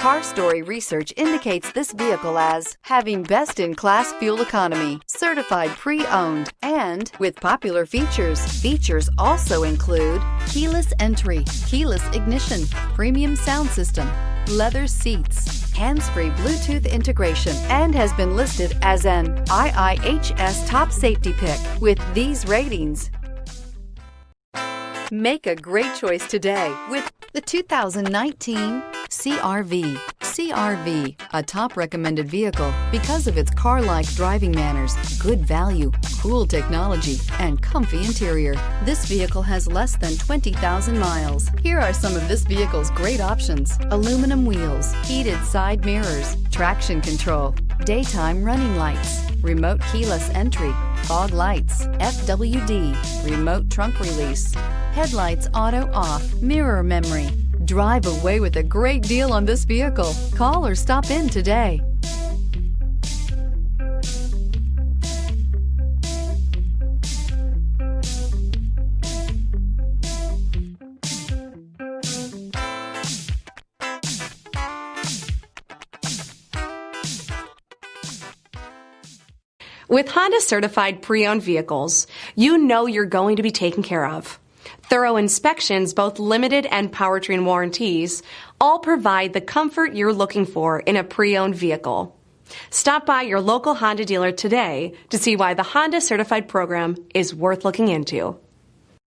Car Story research indicates this vehicle as having best-in-class fuel economy, certified pre-owned, and with popular features. Features also include keyless entry, keyless ignition, premium sound system, leather seats, hands-free Bluetooth integration, and has been listed as an IIHS top safety pick with these ratings. Make a great choice today with the 2019 CR-V. CR-V, a top recommended vehicle because of its car-like driving manners, good value, cool technology, and comfy interior. This vehicle has less than 20,000 miles. Here are some of this vehicle's great options: aluminum wheels, heated side mirrors, traction control, daytime running lights, remote keyless entry, fog lights, FWD, remote trunk release, headlights auto off, mirror memory. Drive away with a great deal on this vehicle. Call or stop in today. With Honda certified pre-owned vehicles, you know you're going to be taken care of. Thorough inspections, both limited and powertrain warranties, all provide the comfort you're looking for in a pre-owned vehicle. Stop by your local Honda dealer today to see why the Honda Certified program is worth looking into.